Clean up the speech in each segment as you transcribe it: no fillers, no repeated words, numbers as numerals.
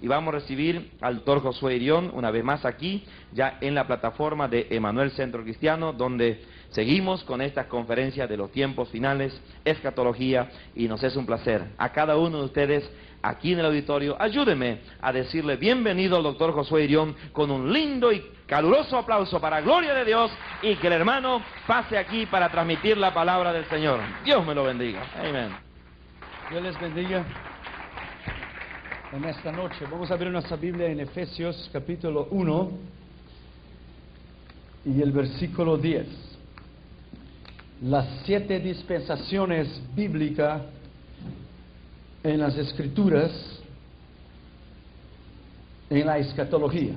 y vamos a recibir al doctor Josué Irión una vez más aquí, ya en la plataforma de Emanuel Centro Cristiano, donde seguimos con estas conferencias de los tiempos finales, escatología, y nos es un placer. A cada uno de ustedes aquí en el auditorio, ayúdenme a decirle bienvenido al doctor Josué Irión con un lindo y caluroso aplauso para gloria de Dios, y que el hermano pase aquí para transmitir la palabra del Señor. Dios me lo bendiga. Amén. Dios les bendiga. En esta noche vamos a abrir nuestra Biblia en Efesios capítulo 1 y el versículo 10. Las 7 dispensaciones bíblicas en las Escrituras, en la escatología.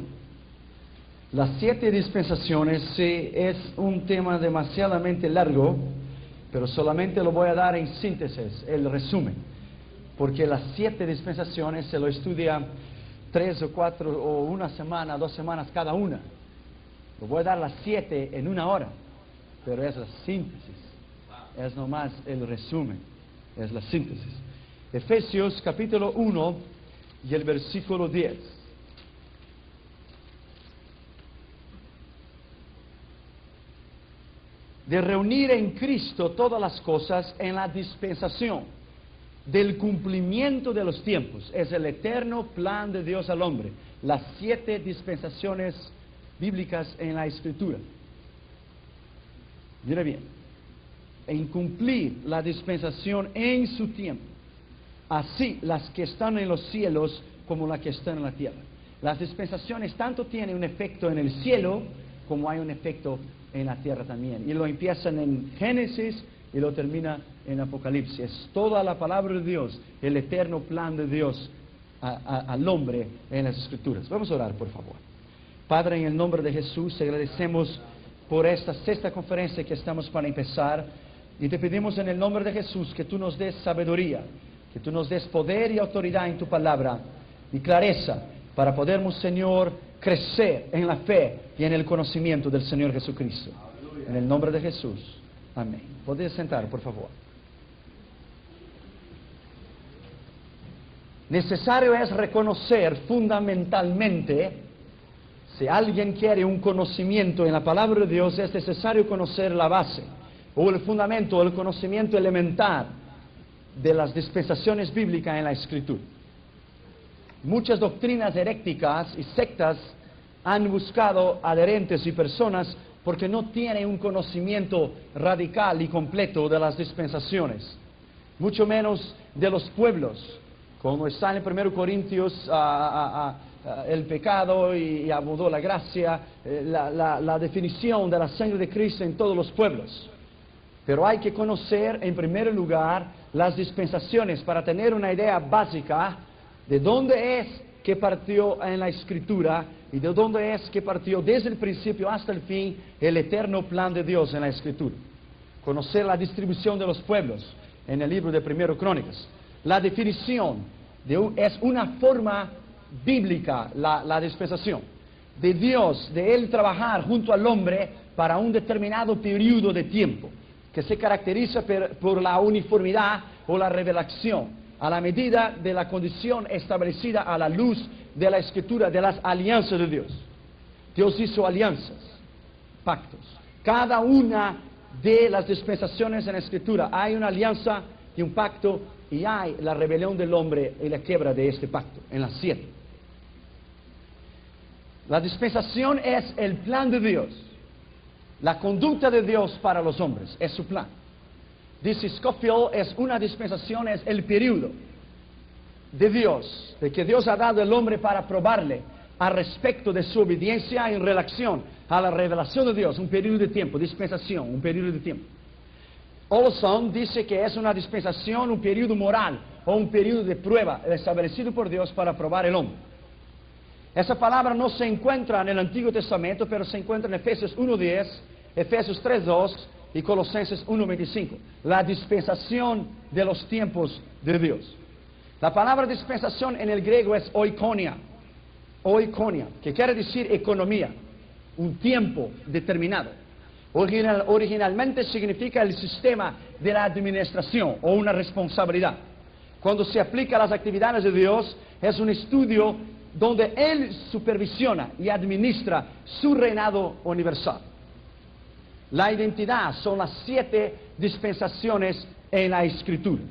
Las 7 dispensaciones es un tema demasiadamente largo, pero solamente lo voy a dar en síntesis, el resumen, porque las 7 dispensaciones se lo estudia 3 o 4 o una semana, 2 semanas cada una. Lo voy a dar las 7 en 1 hora, pero es la síntesis, es nomás el resumen, es la síntesis. Efesios capítulo 1 y el versículo 10. De reunir en Cristo todas las cosas en la dispensación del cumplimiento de los tiempos. Es el eterno plan de Dios al hombre. Las 7 dispensaciones bíblicas en la Escritura. Mira bien, en cumplir la dispensación en su tiempo, así las que están en los cielos como las que están en la tierra. Las dispensaciones tanto tienen un efecto en el cielo como hay un efecto en la tierra también. Y lo empiezan en Génesis y lo termina en Apocalipsis. Es toda la palabra de Dios, el eterno plan de Dios al hombre en las Escrituras. Vamos a orar, por favor. Padre, en el nombre de Jesús, te agradecemos por esta 6ª conferencia que estamos para empezar, y te pedimos en el nombre de Jesús que tú nos des sabiduría, que tú nos des poder y autoridad en tu palabra y clareza para podermos, Señor, crecer en la fe y en el conocimiento del Señor Jesucristo. En el nombre de Jesús. Amén. Podéis sentar, por favor. Necesario es reconocer fundamentalmente, si alguien quiere un conocimiento en la palabra de Dios, es necesario conocer la base, o el fundamento, o el conocimiento elemental de las dispensaciones bíblicas en la Escritura. Muchas doctrinas heréticas y sectas han buscado adherentes y personas porque no tienen un conocimiento radical y completo de las dispensaciones, mucho menos de los pueblos, como está en 1 Corintios, el pecado y abundó la gracia, la definición de la sangre de Cristo en todos los pueblos. Pero hay que conocer en primer lugar las dispensaciones para tener una idea básica de dónde es que partió en la Escritura y de dónde es que partió desde el principio hasta el fin el eterno plan de Dios en la Escritura. Conocer la distribución de los pueblos en el libro de 1 Crónicas. La definición es una forma bíblica, la dispensación de Dios, de Él trabajar junto al hombre para un determinado periodo de tiempo, que se caracteriza por la uniformidad o la revelación, a la medida de la condición establecida a la luz de la Escritura, de las alianzas de Dios. Dios hizo alianzas, pactos. Cada una de las dispensaciones en la Escritura hay una alianza y un pacto, y hay la rebelión del hombre y la quiebra de este pacto, en las 7. La dispensación es el plan de Dios, la conducta de Dios para los hombres, es su plan. Dice Scofield, es una dispensación, es el periodo de Dios, de que Dios ha dado al hombre para probarle al respecto de su obediencia en relación a la revelación de Dios, un periodo de tiempo, dispensación, un periodo de tiempo. Olson dice que es una dispensación, un periodo moral o un periodo de prueba establecido por Dios para probar el hombre. Esa palabra no se encuentra en el Antiguo Testamento, pero se encuentra en Efesios 1:10, Efesios 3:2 y Colosenses 1:25. La dispensación de los tiempos de Dios. La palabra dispensación en el griego es oikonia, que quiere decir economía, un tiempo determinado. Originalmente significa el sistema de la administración o una responsabilidad. cuando se aplica a las actividades de Dios, es un estudio donde Él supervisiona y administra su reinado universal. La identidad son las 7 dispensaciones en la Escritura.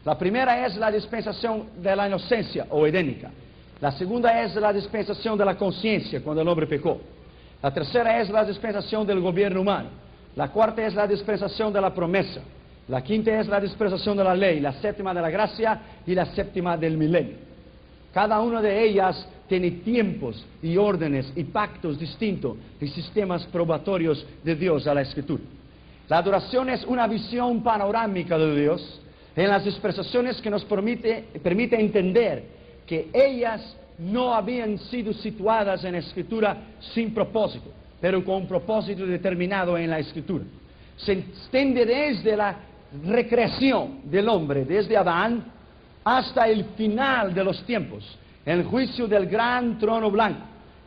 La primera es la dispensación de la inocencia o edénica. La segunda es la dispensación de la conciencia, cuando el hombre pecó. La tercera es la dispensación del gobierno humano. La cuarta es la dispensación de la promesa. La quinta es la dispensación de la ley. La séptima de la gracia y la séptima del milenio. Cada una de ellas tiene tiempos y órdenes y pactos distintos y sistemas probatorios de Dios a la Escritura. La adoración es una visión panorámica de Dios en las dispensaciones que nos permite entender que ellas no habían sido situadas en la Escritura sin propósito, pero con un propósito determinado en la Escritura. Se extiende desde la recreación del hombre, desde Adán, hasta el final de los tiempos, el juicio del gran trono blanco,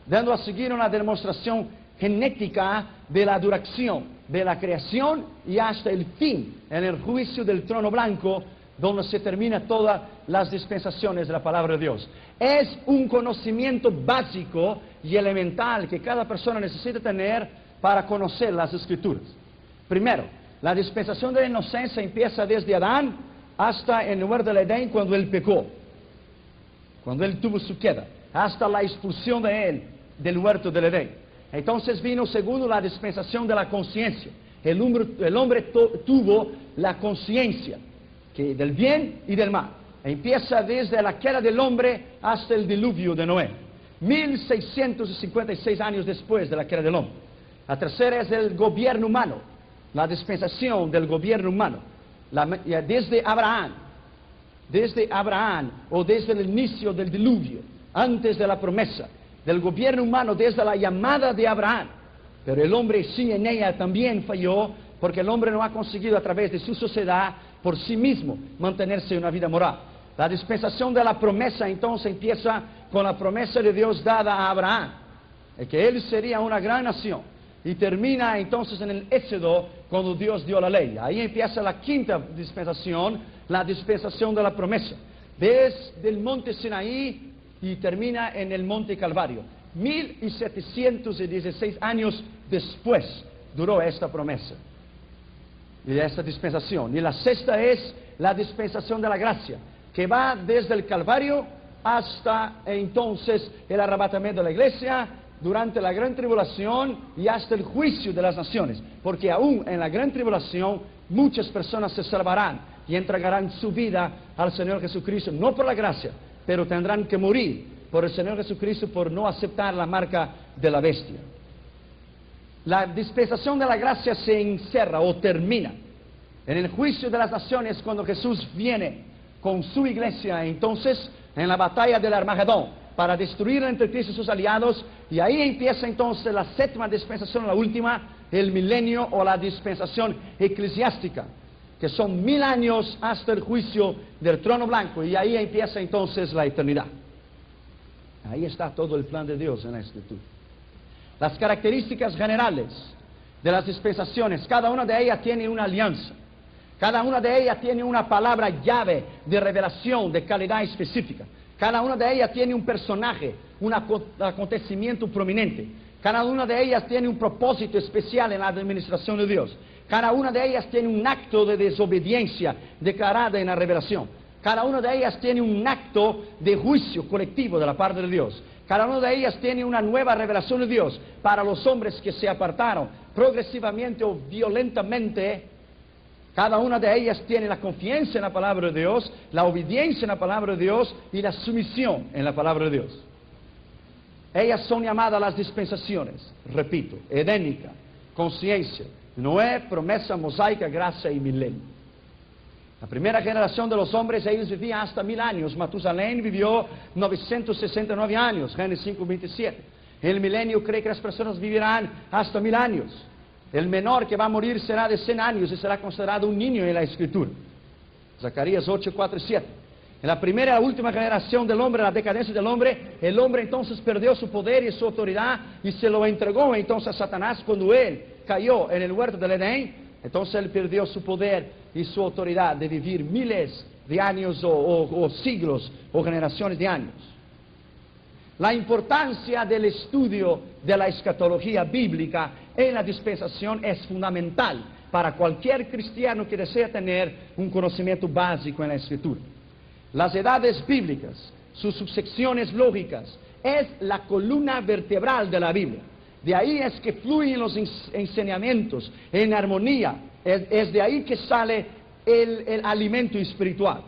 dando a seguir una demostración genética de la duración de la creación y hasta el fin, en el juicio del trono blanco, donde se termina todas las dispensaciones de la palabra de Dios. Es un conocimiento básico y elemental que cada persona necesita tener para conocer las Escrituras. Primero, la dispensación de la inocencia empieza desde Adán hasta en el huerto del Edén cuando él pecó, cuando él tuvo su queda, hasta la expulsión de él del huerto del Edén. Entonces vino segundo la dispensación de la conciencia. El hombre tuvo la conciencia del bien y del mal. Empieza desde la queda del hombre hasta el diluvio de Noé, 1656 años después de la queda del hombre. La tercera es el gobierno humano, la dispensación del gobierno humano, desde Abraham o desde el inicio del diluvio, antes de la promesa, del gobierno humano desde la llamada de Abraham. Pero el hombre sí en ella también falló, porque el hombre no ha conseguido a través de su sociedad por sí mismo mantenerse en una vida moral. La dispensación de la promesa entonces empieza con la promesa de Dios dada a Abraham, de que él sería una gran nación, y termina entonces en el Éxodo cuando Dios dio la ley. Ahí empieza la quinta dispensación, la dispensación de la promesa, desde el monte Sinaí y termina en el monte Calvario. 1716 años después duró esta promesa y esta dispensación. Y la sexta es la dispensación de la gracia, que va desde el Calvario hasta entonces el arrebatamiento de la iglesia, durante la gran tribulación y hasta el juicio de las naciones, porque aún en la gran tribulación muchas personas se salvarán y entregarán su vida al Señor Jesucristo, no por la gracia, pero tendrán que morir por el Señor Jesucristo por no aceptar la marca de la bestia. La dispensación de la gracia se encierra o termina en el juicio de las naciones cuando Jesús viene con su iglesia, entonces en la batalla del Armagedón, para destruir entre Cristo y sus aliados, y ahí empieza entonces la séptima dispensación, la última, el milenio o la dispensación eclesiástica, que son 1000 años hasta el juicio del trono blanco, y ahí empieza entonces la eternidad. Ahí está todo el plan de Dios en la Escritura. Las características generales de las dispensaciones, cada una de ellas tiene una alianza, cada una de ellas tiene una palabra llave de revelación de calidad específica. Cada una de ellas tiene un personaje, un acontecimiento prominente. Cada una de ellas tiene un propósito especial en la administración de Dios. Cada una de ellas tiene un acto de desobediencia declarada en la revelación. Cada una de ellas tiene un acto de juicio colectivo de la parte de Dios. Cada una de ellas tiene una nueva revelación de Dios para los hombres que se apartaron progresivamente o violentamente. Cada una de ellas tiene la confianza en la palabra de Dios, la obediencia en la palabra de Dios y la sumisión en la palabra de Dios. Ellas son llamadas las dispensaciones, repito, edénica, conciencia, Noé, promesa, mosaica, gracia y milenio. La primera generación de los hombres, ellos vivían hasta 1000 años. Matusalén vivió 969 años, Génesis 5:27. En el milenio cree que las personas vivirán hasta 1000 años. El menor que va a morir será de 100 años y será considerado un niño en la Escritura. Zacarías 8, 4 y 7. En la primera y la última generación del hombre, la decadencia del hombre, el hombre entonces perdió su poder y su autoridad y se lo entregó entonces a Satanás cuando él cayó en el huerto del Edén. Entonces él perdió su poder y su autoridad de vivir miles de años o siglos o generaciones de años. La importancia del estudio de la escatología bíblica en la dispensación es fundamental para cualquier cristiano que desea tener un conocimiento básico en la Escritura. Las edades bíblicas, sus subsecciones lógicas, es la columna vertebral de la Biblia. De ahí es que fluyen los enseñamientos en armonía. Es de ahí que sale el alimento espiritual.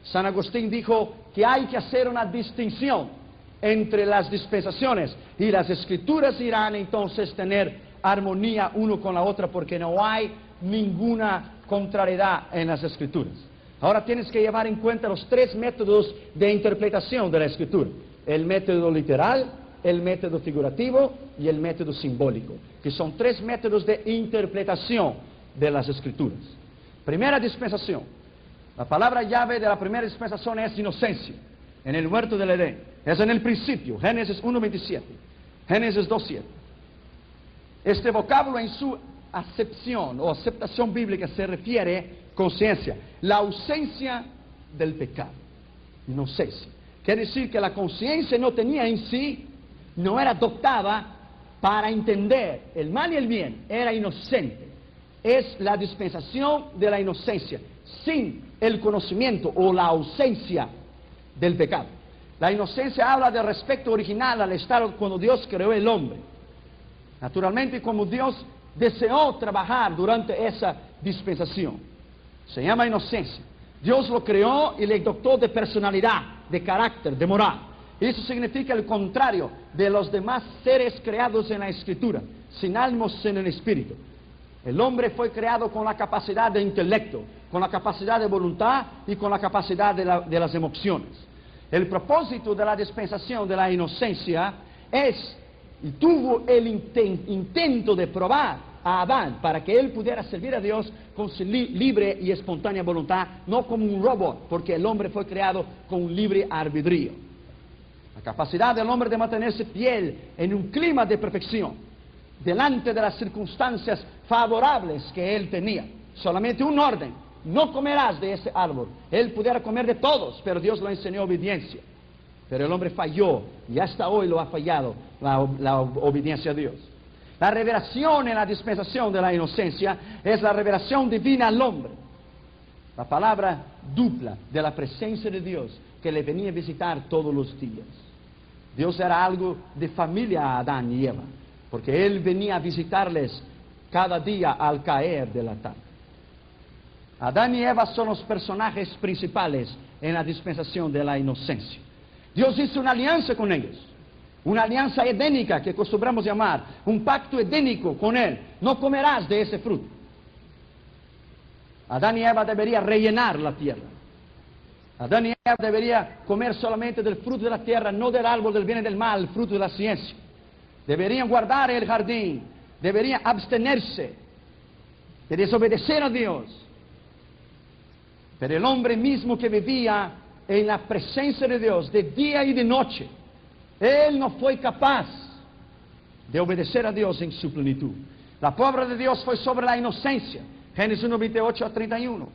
San Agustín dijo que hay que hacer una distinción entre las dispensaciones, y las Escrituras irán entonces tener armonía uno con la otra, porque no hay ninguna contrariedad en las Escrituras. Ahora tienes que llevar en cuenta los tres métodos de interpretación de la Escritura: el método literal, el método figurativo y el método simbólico, que son tres métodos de interpretación de las Escrituras. Primera dispensación. La palabra llave de la primera dispensación es inocencia, en el huerto del Edén. Es en el principio, Génesis 1:27, Génesis 2:7. Este vocablo en su acepción o aceptación bíblica se refiere conciencia, la ausencia del pecado, inocencia. Quiere decir que la conciencia no tenía en sí, no era dotada para entender el mal y el bien, era inocente. Es la dispensación de la inocencia, sin el conocimiento o la ausencia del pecado. La inocencia habla del respecto original al estado cuando Dios creó el hombre. Naturalmente, como Dios deseó trabajar durante esa dispensación, se llama inocencia. Dios lo creó y le dotó de personalidad, de carácter, de moral. Eso significa el contrario de los demás seres creados en la Escritura, sin alma, sin el espíritu. El hombre fue creado con la capacidad de intelecto, con la capacidad de voluntad y con la capacidad de las emociones. El propósito de la dispensación de la inocencia es, y tuvo el intento de probar a Adán para que él pudiera servir a Dios con su libre y espontánea voluntad, no como un robot, porque el hombre fue creado con un libre albedrío. La capacidad del hombre de mantenerse fiel en un clima de perfección, delante de las circunstancias favorables que él tenía. Solamente un orden: no comerás de ese árbol. Él pudiera comer de todos, pero Dios le enseñó obediencia. Pero el hombre falló, y hasta hoy lo ha fallado la obediencia a Dios. La revelación en la dispensación de la inocencia es la revelación divina al hombre. La palabra dupla de la presencia de Dios que le venía a visitar todos los días. Dios era algo de familia a Adán y Eva, porque Él venía a visitarles cada día al caer de la tarde. Adán y Eva son los personajes principales en la dispensación de la inocencia. Dios hizo una alianza con ellos, una alianza edénica que acostumbramos llamar, un pacto edénico con Él. No comerás de ese fruto. Adán y Eva deberían rellenar la tierra. Adán y Eva deberían comer solamente del fruto de la tierra, no del árbol del bien y del mal, el fruto de la ciencia. Deberían guardar el jardín, deberían abstenerse de desobedecer a Dios. Pero el hombre mismo que vivía en la presencia de Dios de día y de noche, él no fue capaz de obedecer a Dios en su plenitud. La palabra de Dios fue sobre la inocencia, Génesis 1:28 a 31.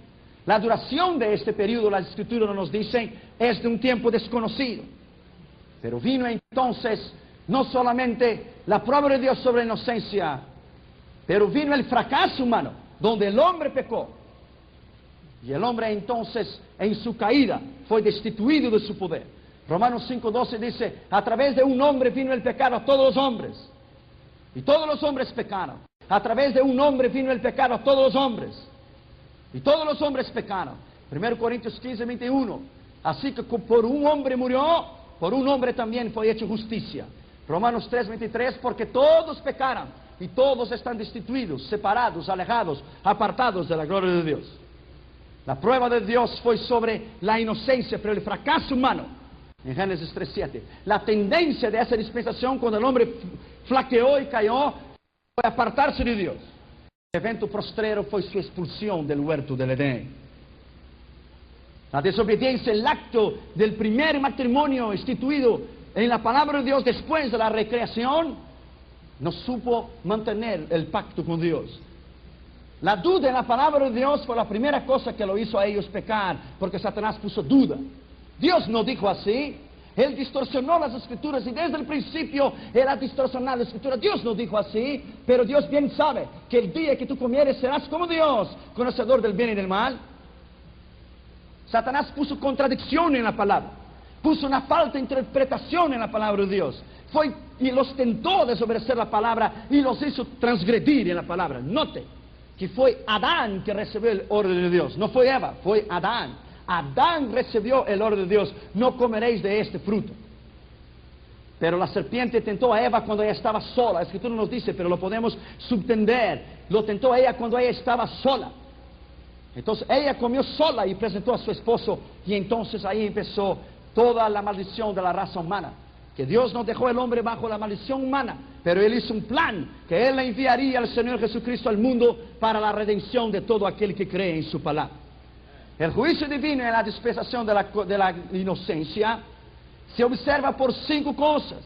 La duración de este periodo, las Escrituras nos dicen, es de un tiempo desconocido. Pero vino entonces no solamente la palabra de Dios sobre la inocencia, pero vino el fracaso humano, donde el hombre pecó. Y el hombre entonces, en su caída, fue destituido de su poder. Romanos 5:12 dice: a través de un hombre vino el pecado a todos los hombres, y todos los hombres pecaron. A través de un hombre vino el pecado a todos los hombres, y todos los hombres pecaron. 1 Corintios 15:21. Así que por un hombre murió, por un hombre también fue hecho justicia. Romanos 3:23, porque todos pecaron, y todos están destituidos, separados, alejados, apartados de la gloria de Dios. La prueba de Dios fue sobre la inocencia, pero el fracaso humano, en Génesis 3:7. La tendencia de esa dispensación, cuando el hombre flaqueó y cayó, fue apartarse de Dios. El evento postrero fue su expulsión del huerto del Edén. La desobediencia, el acto del primer matrimonio instituido en la palabra de Dios después de la recreación, no supo mantener el pacto con Dios. La duda en la palabra de Dios fue la primera cosa que lo hizo a ellos pecar, porque Satanás puso duda. Dios no dijo así. Él distorsionó las escrituras y desde el principio era distorsionada la escritura. Dios no dijo así, pero Dios bien sabe que el día que tú comieres serás como Dios, conocedor del bien y del mal. Satanás puso contradicción en la palabra, puso una falta de interpretación en la palabra de Dios. Fue y los tentó a desobedecer la palabra y los hizo transgredir en la palabra. Note que fue Adán que recibió el orden de Dios, no fue Eva, fue Adán. Adán recibió el orden de Dios, no comeréis de este fruto. Pero la serpiente tentó a Eva cuando ella estaba sola. La escritura nos dice, pero lo podemos subtender. Lo tentó a ella cuando ella estaba sola. Entonces ella comió sola y presentó a su esposo. Y entonces ahí empezó toda la maldición de la raza humana. Que Dios no dejó al hombre bajo la maldición humana, pero Él hizo un plan que Él le enviaría al Señor Jesucristo al mundo para la redención de todo aquel que cree en su palabra. El juicio divino en la dispensación de la inocencia se observa por 5 cosas.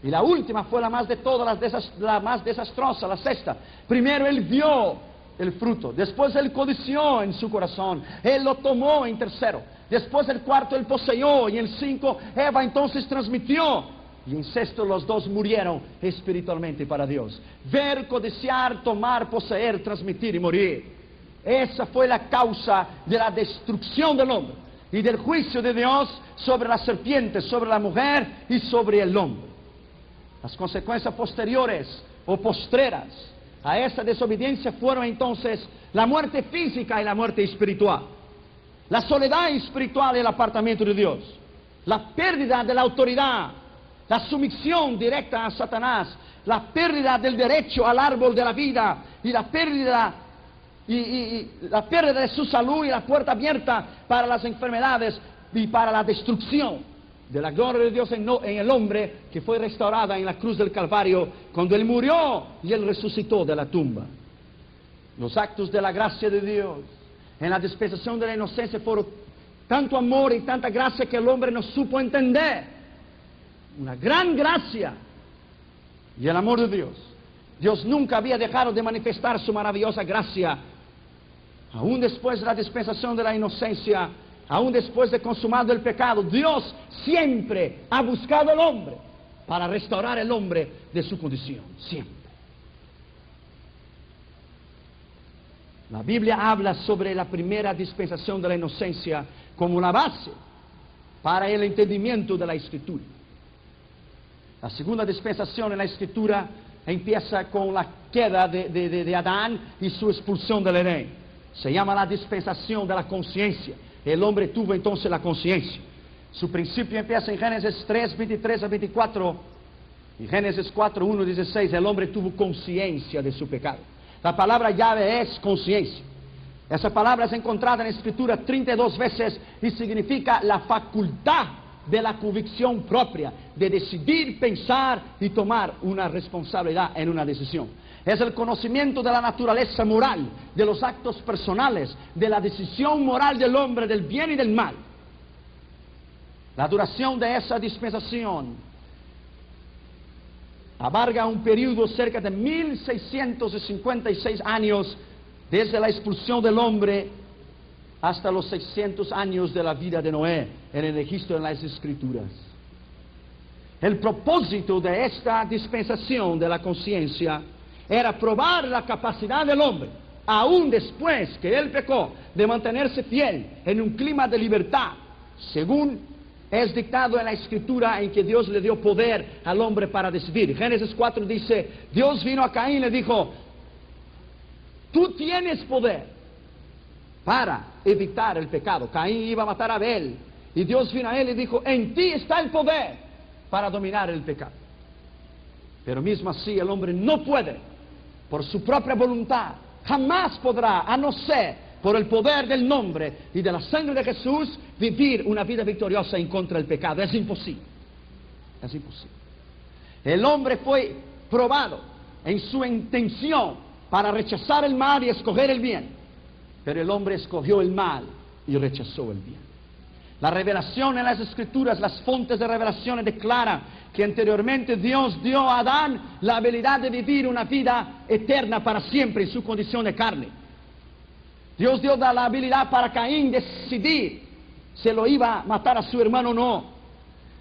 Y la última fue la más de todas, la más desastrosa, la sexta. Primero Él vio el fruto, después Él codició en su corazón, Él lo tomó en tercero. Después el cuarto Él poseyó y en 5 Eva entonces transmitió. Y en sexto los dos murieron espiritualmente para Dios. Ver, codiciar, tomar, poseer, transmitir y morir. Esa fue la causa de la destrucción del hombre y del juicio de Dios sobre la serpiente, sobre la mujer y sobre el hombre. Las consecuencias posteriores o postreras a esa desobediencia fueron entonces la muerte física y la muerte espiritual, la soledad espiritual y el apartamiento de Dios, la pérdida de la autoridad, la sumisión directa a Satanás, la pérdida del derecho al árbol de la vida y la pérdida de su salud y la puerta abierta para las enfermedades y para la destrucción de la gloria de Dios en el hombre que fue restaurada en la cruz del Calvario cuando Él murió y Él resucitó de la tumba. Los actos de la gracia de Dios en la dispensación de la inocencia fueron tanto amor y tanta gracia que el hombre no supo entender. Una gran gracia y el amor de Dios. Dios nunca había dejado de manifestar su maravillosa gracia. Aún después de la dispensación de la inocencia, aún después de consumado el pecado, Dios siempre ha buscado al hombre para restaurar al hombre de su condición, siempre. La Biblia habla sobre la primera dispensación de la inocencia como la base para el entendimiento de la Escritura. La segunda dispensación en la Escritura empieza con la queda de Adán y su expulsión del Edén. Se llama la dispensación de la conciencia. El hombre tuvo entonces la conciencia. Su principio empieza en Génesis 3, 23 a 24. Y Génesis 4, 1, 16. El hombre tuvo conciencia de su pecado. La palabra llave es conciencia. Esa palabra es encontrada en la Escritura 32 veces y significa la facultad de la convicción propia, de decidir, pensar y tomar una responsabilidad en una decisión. Es el conocimiento de la naturaleza moral, de los actos personales, de la decisión moral del hombre, del bien y del mal. La duración de esa dispensación abarca un periodo cerca de 1656 años desde la expulsión del hombre hasta los 600 años de la vida de Noé en el registro de las Escrituras. El propósito de esta dispensación de la conciencia era probar la capacidad del hombre, aún después que él pecó, de mantenerse fiel en un clima de libertad, según es dictado en la Escritura en que Dios le dio poder al hombre para decidir. Génesis 4 dice, Dios vino a Caín y le dijo, tú tienes poder para evitar el pecado. Caín iba a matar a Abel y Dios vino a él y dijo, en ti está el poder para dominar el pecado. Pero mismo así el hombre no puede, por su propia voluntad, jamás podrá, a no ser por el poder del nombre y de la sangre de Jesús, vivir una vida victoriosa en contra del pecado. Es imposible. Es imposible. El hombre fue probado en su intención para rechazar el mal y escoger el bien. Pero el hombre escogió el mal y rechazó el bien. La revelación en las Escrituras, las fuentes de revelaciones declaran que anteriormente Dios dio a Adán la habilidad de vivir una vida eterna para siempre en su condición de carne. Dios dio la habilidad para Caín decidir si lo iba a matar a su hermano o no.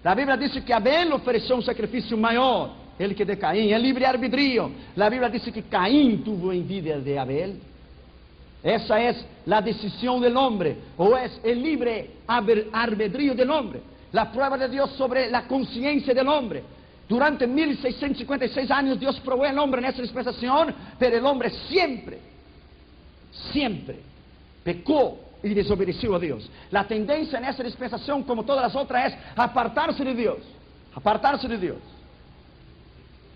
La Biblia dice que Abel ofreció un sacrificio mayor, el que de Caín, el libre arbitrio. La Biblia dice que Caín tuvo envidia de Abel. Esa es la decisión del hombre, o es el libre albedrío del hombre. La prueba de Dios sobre la conciencia del hombre. Durante 1656 años Dios probó al hombre en esa dispensación, pero el hombre siempre pecó y desobedeció a Dios. La tendencia en esa dispensación, como todas las otras, es apartarse de Dios. Apartarse de Dios.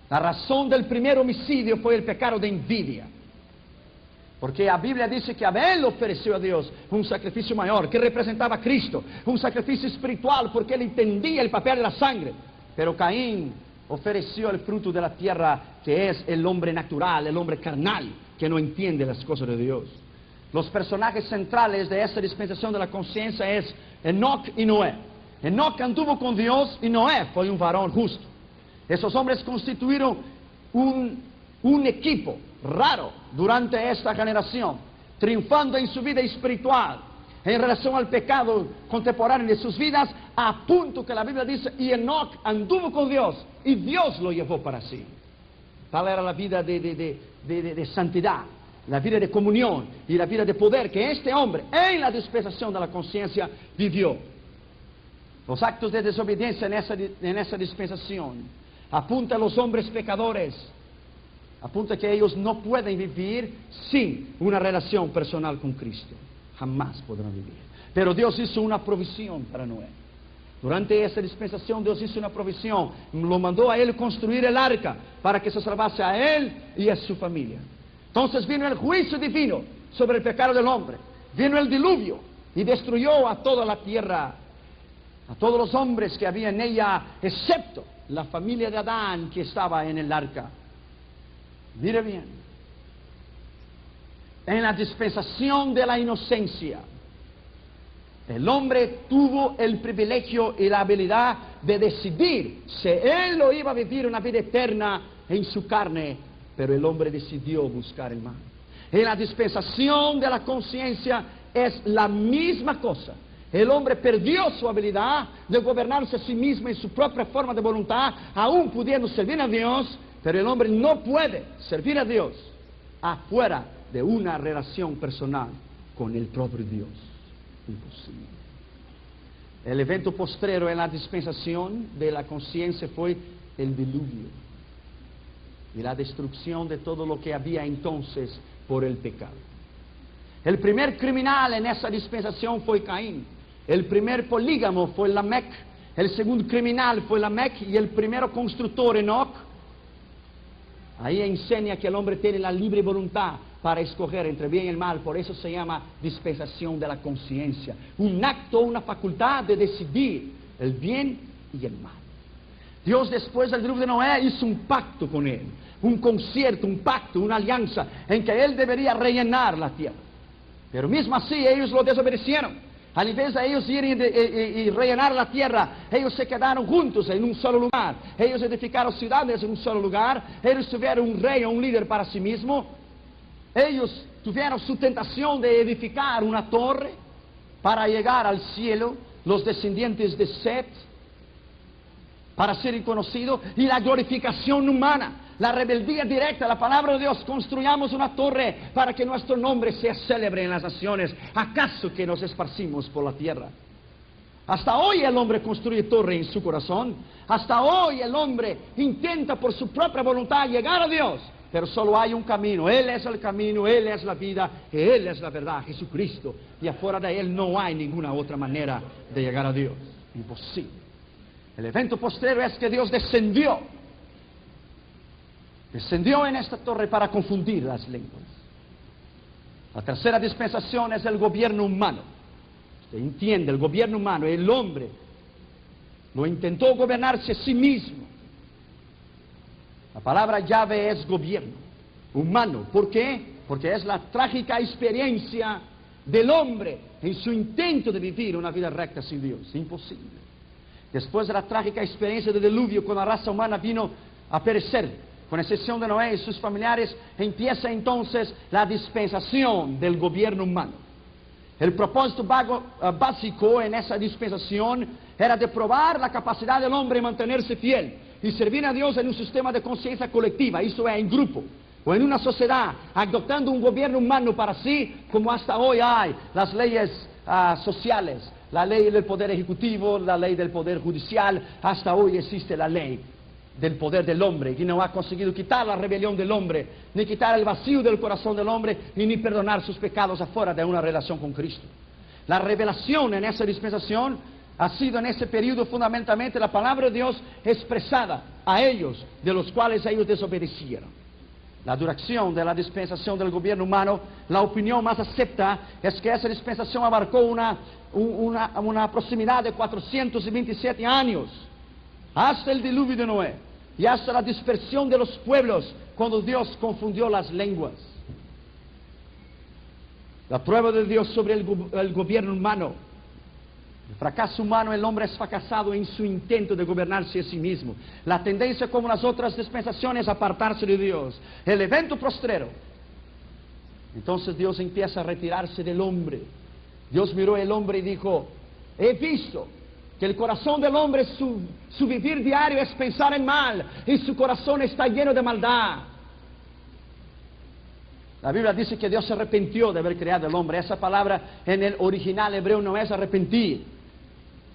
La razón del primer homicidio fue el pecado de envidia. Porque la Biblia dice que Abel ofreció a Dios un sacrificio mayor, que representaba a Cristo, un sacrificio espiritual, porque él entendía el papel de la sangre. Pero Caín ofreció el fruto de la tierra, que es el hombre natural, el hombre carnal, que no entiende las cosas de Dios. Los personajes centrales de esta dispensación de la conciencia es Enoc y Noé. Enoc anduvo con Dios y Noé fue un varón justo. Esos hombres constituyeron un equipo raro durante esta generación, triunfando en su vida espiritual en relación al pecado contemporáneo de sus vidas, a punto que la Biblia dice, y Enoc anduvo con Dios y Dios lo llevó para sí. Tal era la vida de santidad, la vida de comunión y la vida de poder que este hombre en la dispensación de la conciencia vivió. Los actos de desobediencia en esa dispensación apuntan a los hombres pecadores, apunta que ellos no pueden vivir sin una relación personal con Cristo. Jamás podrán vivir. Pero Dios hizo una provisión para Noé. Durante esa dispensación Dios hizo una provisión. Lo mandó a él construir el arca para que se salvase a él y a su familia. Entonces vino el juicio divino sobre el pecado del hombre. Vino el diluvio y destruyó a toda la tierra, a todos los hombres que había en ella, excepto la familia de Adán que estaba en el arca. Mire bien, en la dispensación de la inocencia, el hombre tuvo el privilegio y la habilidad de decidir si él lo iba a vivir una vida eterna en su carne, pero el hombre decidió buscar el mal. En la dispensación de la conciencia es la misma cosa. El hombre perdió su habilidad de gobernarse a sí mismo en su propia forma de voluntad, aún pudiendo servir a Dios. Pero el hombre no puede servir a Dios afuera de una relación personal con el propio Dios. Imposible. El evento postrero en la dispensación de la conciencia fue el diluvio y la destrucción de todo lo que había entonces por el pecado. El primer criminal en esa dispensación fue Caín. El primer polígamo fue Lamec. El segundo criminal fue Lamec y el primero constructor Enoc. Ahí enseña que el hombre tiene la libre voluntad para escoger entre bien y el mal. Por eso se llama dispensación de la conciencia. Un acto, una facultad de decidir el bien y el mal. Dios, después del diluvio de Noé, hizo un pacto con él. Un concierto, un pacto, una alianza en que él debería rellenar la tierra. Pero mismo así ellos lo desobedecieron. Al invés de ellos ir y rellenar la tierra, ellos se quedaron juntos en un solo lugar. Ellos edificaron ciudades en un solo lugar. Ellos tuvieron un rey o un líder para sí mismo. Ellos tuvieron su tentación de edificar una torre para llegar al cielo, los descendientes de Set, para ser conocidos, y la glorificación humana, la rebeldía directa, la palabra de Dios. Construyamos una torre para que nuestro nombre sea célebre en las naciones. ¿Acaso que nos esparcimos por la tierra? Hasta hoy el hombre construye torre en su corazón. Hasta hoy el hombre intenta por su propia voluntad llegar a Dios. Pero solo hay un camino. Él es el camino, Él es la vida, Él es la verdad, Jesucristo. Y afuera de Él no hay ninguna otra manera de llegar a Dios. Imposible. El evento posterior es que Dios descendió en esta torre para confundir las lenguas. La tercera dispensación es el gobierno humano. Usted entiende, el gobierno humano, el hombre lo intentó gobernarse a sí mismo. La palabra llave es gobierno humano. ¿Por qué? Porque es la trágica experiencia del hombre en su intento de vivir una vida recta sin Dios. Imposible. Después de la trágica experiencia del diluvio, cuando la raza humana vino a perecer, con excepción de Noé y sus familiares, empieza entonces la dispensación del gobierno humano. El propósito básico en esa dispensación era de probar la capacidad del hombre de mantenerse fiel y servir a Dios en un sistema de conciencia colectiva, eso es, en grupo, o en una sociedad, adoptando un gobierno humano para sí, como hasta hoy hay las leyes sociales, la ley del poder ejecutivo, la ley del poder judicial. Hasta hoy existe la ley del poder del hombre, que no ha conseguido quitar la rebelión del hombre, ni quitar el vacío del corazón del hombre, y ni perdonar sus pecados afuera de una relación con Cristo. La revelación en esa dispensación ha sido en ese periodo fundamentalmente la palabra de Dios expresada a ellos, de los cuales ellos desobedecieron. La duración de la dispensación del gobierno humano, la opinión más acepta es que esa dispensación abarcó una proximidad de 427 años, hasta el diluvio de Noé y hasta la dispersión de los pueblos cuando Dios confundió las lenguas. La prueba de Dios sobre el gobierno humano, el fracaso humano. El hombre es fracasado en su intento de gobernarse a sí mismo. La tendencia, como las otras dispensaciones, a apartarse de Dios. El evento postrero. Entonces Dios empieza a retirarse del hombre. Dios miró al hombre y dijo: he visto que el corazón del hombre, su vivir diario es pensar en mal, y su corazón está lleno de maldad. La Biblia dice que Dios se arrepintió de haber creado al hombre. Esa palabra en el original hebreo no es arrepentir.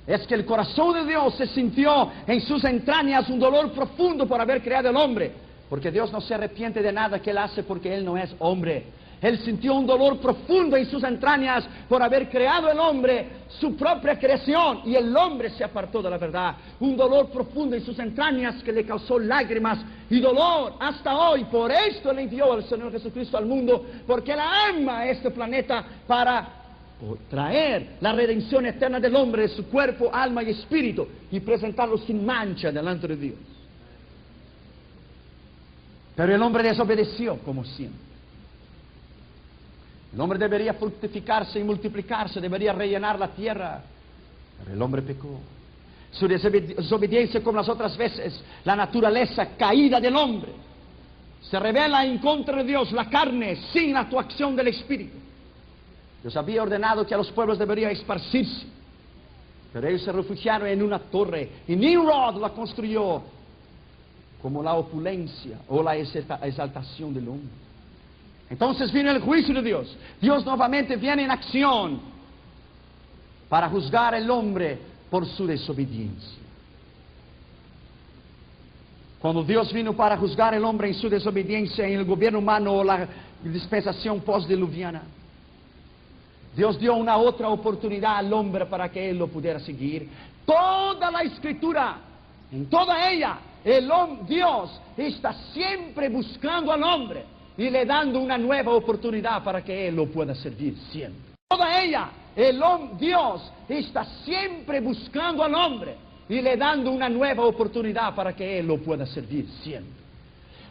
Es que el corazón de Dios se sintió en sus entrañas un dolor profundo por haber creado al hombre. Porque Dios no se arrepiente de nada que Él hace, porque Él no es hombre. Él sintió un dolor profundo en sus entrañas por haber creado el hombre, su propia creación, y el hombre se apartó de la verdad. Un dolor profundo en sus entrañas que le causó lágrimas y dolor hasta hoy. Por esto le envió al Señor Jesucristo al mundo, porque Él ama a este planeta para traer la redención eterna del hombre, de su cuerpo, alma y espíritu, y presentarlo sin mancha delante de Dios. Pero el hombre desobedeció, como siempre. El hombre debería fructificarse y multiplicarse, debería rellenar la tierra, pero el hombre pecó. Su desobediencia, como las otras veces, la naturaleza caída del hombre, se revela en contra de Dios, la carne, sin la actuación del Espíritu. Dios había ordenado que a los pueblos deberían esparcirse, pero ellos se refugiaron en una torre, y Nimrod la construyó como la opulencia o la exaltación del hombre. Entonces viene el juicio de Dios. Dios nuevamente viene en acción para juzgar al hombre por su desobediencia. Cuando Dios vino para juzgar al hombre en su desobediencia en el gobierno humano o la dispensación postdiluviana, Dios dio una otra oportunidad al hombre para que él lo pudiera seguir. Toda la Escritura, en toda ella, Dios está siempre buscando al hombre y le dando una nueva oportunidad para que él lo pueda servir siempre. Toda ella, Dios está siempre buscando al hombre y le dando una nueva oportunidad para que él lo pueda servir siempre.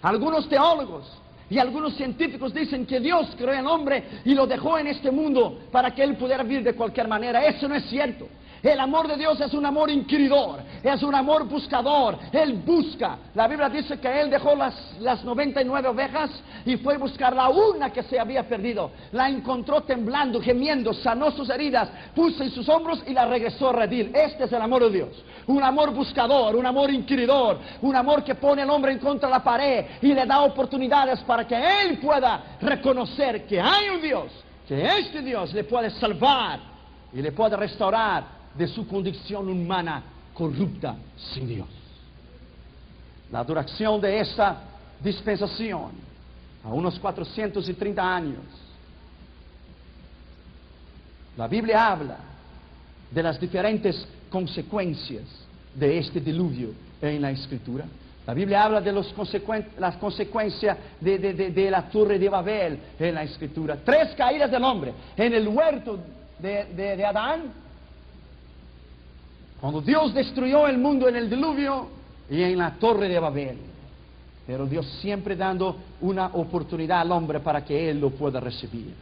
Algunos teólogos y algunos científicos dicen que Dios creó al hombre y lo dejó en este mundo para que él pudiera vivir de cualquier manera. Eso no es cierto. El amor de Dios es un amor inquiridor, es un amor buscador. Él busca. La Biblia dice que Él dejó las 99 ovejas y fue a buscar la una que se había perdido. La encontró temblando, gemiendo, sanó sus heridas, puso en sus hombros y la regresó a redil. Este es el amor de Dios. Un amor buscador, un amor inquiridor, un amor que pone al hombre en contra de la pared y le da oportunidades para que Él pueda reconocer que hay un Dios, que este Dios le puede salvar y le puede restaurar de su condición humana corrupta sin Dios. La duración de esta dispensación, a unos 430 años, la Biblia habla de las diferentes consecuencias de este diluvio en la Escritura. La Biblia habla de las consecuencias de la torre de Babel en la Escritura. 3 caídas del hombre en el huerto de Adán, cuando Dios destruyó el mundo en el diluvio, y en la torre de Babel. Pero Dios siempre dando una oportunidad al hombre para que él lo pueda recibir.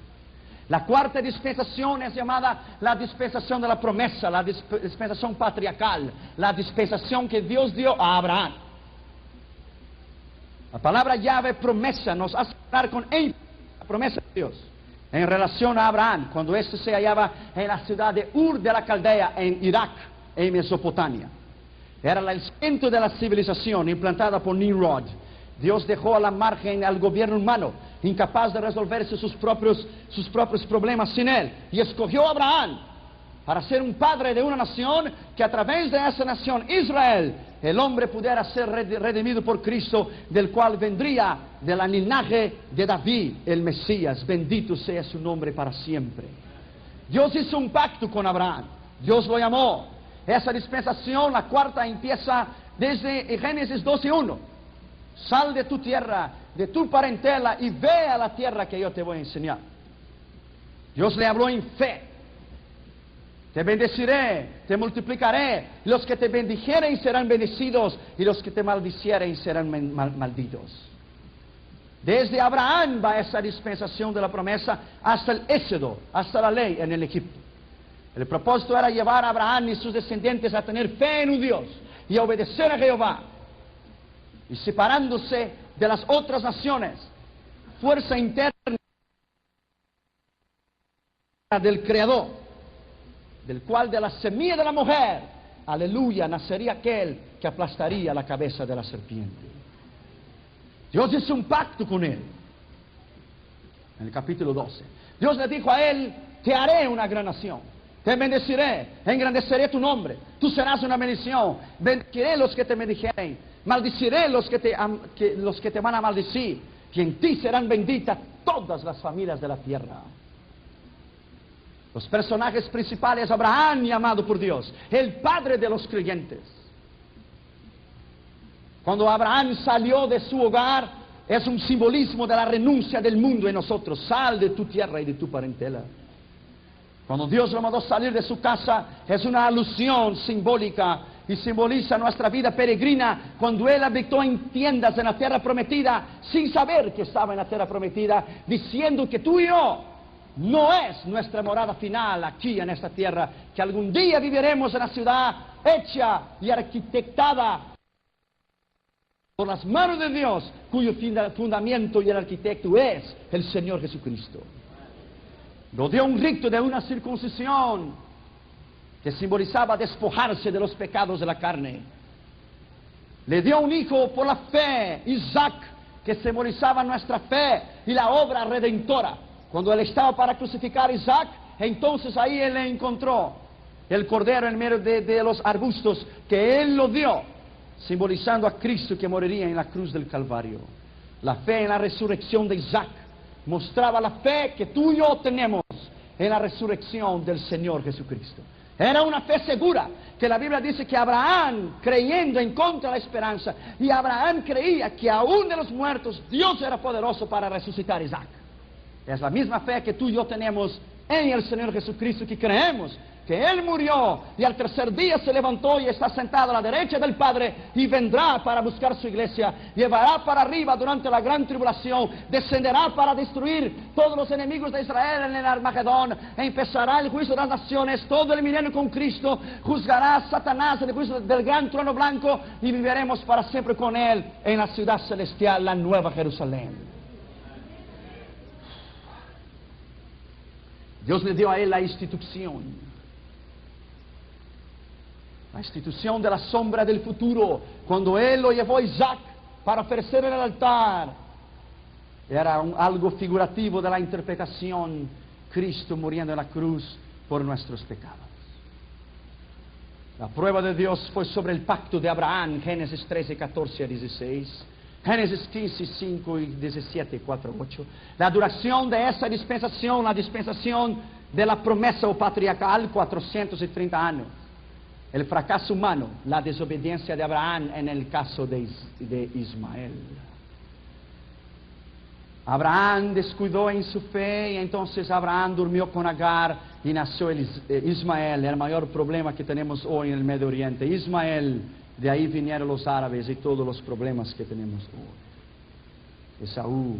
La cuarta dispensación es llamada la dispensación de la promesa, la dispensación patriarcal, la dispensación que Dios dio a Abraham. La palabra llave promesa nos hace hablar con énfasis la promesa de Dios en relación a Abraham, cuando éste se hallaba en la ciudad de Ur de la Caldea, en Irak, en Mesopotamia. Era el centro de la civilización implantada por Nimrod. Dios dejó a la margen al gobierno humano, incapaz de resolverse sus propios problemas sin él, y escogió a Abraham para ser un padre de una nación, que a través de esa nación, Israel, el hombre pudiera ser redimido por Cristo, del cual vendría de la linaje de David, el Mesías. Bendito sea su nombre para siempre. Dios hizo un pacto con Abraham, Dios lo llamó. Esa dispensación, la cuarta, empieza desde Génesis 12:1. Sal de tu tierra, de tu parentela, y ve a la tierra que yo te voy a enseñar. Dios le habló en fe. Te bendeciré, te multiplicaré. Los que te bendijeren serán bendecidos, y los que te maldicieren serán malditos. Desde Abraham va esa dispensación de la promesa hasta el Éxodo, hasta la ley en el Egipto. El propósito era llevar a Abraham y sus descendientes a tener fe en un Dios y a obedecer a Jehová. Y separándose de las otras naciones, fuerza interna del Creador, del cual de la semilla de la mujer, aleluya, nacería aquel que aplastaría la cabeza de la serpiente. Dios hizo un pacto con él. En el capítulo 12. Dios le dijo a él: te haré una gran nación, te bendeciré, engrandeceré tu nombre, tú serás una bendición, bendeciré los que te bendijeren, maldiciré los que te van a maldecir, y en ti serán benditas todas las familias de la tierra. Los personajes principales: Abraham, llamado por Dios, el padre de los creyentes. Cuando Abraham salió de su hogar, es un simbolismo de la renuncia del mundo en nosotros. Sal de tu tierra y de tu parentela. Cuando Dios lo mandó salir de su casa, es una alusión simbólica y simboliza nuestra vida peregrina, cuando Él habitó en tiendas en la tierra prometida, sin saber que estaba en la tierra prometida, diciendo que tú y yo no es nuestra morada final aquí en esta tierra, que algún día viviremos en la ciudad hecha y arquitectada por las manos de Dios, cuyo fundamento y el arquitecto es el Señor Jesucristo. Lo dio un rito de una circuncisión que simbolizaba despojarse de los pecados de la carne. Le dio un hijo por la fe, Isaac, que simbolizaba nuestra fe y la obra redentora. Cuando él estaba para crucificar a Isaac, entonces ahí él le encontró el cordero en medio de los arbustos, que él lo dio, simbolizando a Cristo que moriría en la cruz del Calvario. La fe en la resurrección de Isaac mostraba la fe que tú y yo tenemos en la resurrección del Señor Jesucristo. Era una fe segura, que la Biblia dice que Abraham, creyendo en contra de la esperanza, y Abraham creía que aún de los muertos Dios era poderoso para resucitar a Isaac. Es la misma fe que tú y yo tenemos en el Señor Jesucristo, que creemos que Él murió y al tercer día se levantó y está sentado a la derecha del Padre, y vendrá para buscar su iglesia, llevará para arriba durante la gran tribulación, descenderá para destruir todos los enemigos de Israel en el Armagedón, empezará el juicio de las naciones, todo el milenio con Cristo, juzgará a Satanás en el juicio del gran trono blanco, y viviremos para siempre con Él en la ciudad celestial, la nueva Jerusalén. Dios le dio a él la institución de la sombra del futuro. Cuando él lo llevó a Isaac para ofrecer en el altar, era algo figurativo de la interpretación: Cristo muriendo en la cruz por nuestros pecados. La prueba de Dios fue sobre el pacto de Abraham, Génesis 13, 14 a 16. Génesis 15, 5 y 17, 4, 8. La duración de esa dispensación, la dispensación de la promesa o patriarcal, 430 años. El fracaso humano, la desobediencia de Abraham en el caso de Ismael. Abraham descuidó en su fe, y entonces Abraham durmió con Agar y nació Ismael, el mayor problema que tenemos hoy en el Medio Oriente. Ismael, de ahí vinieron los árabes y todos los problemas que tenemos hoy. Esaú.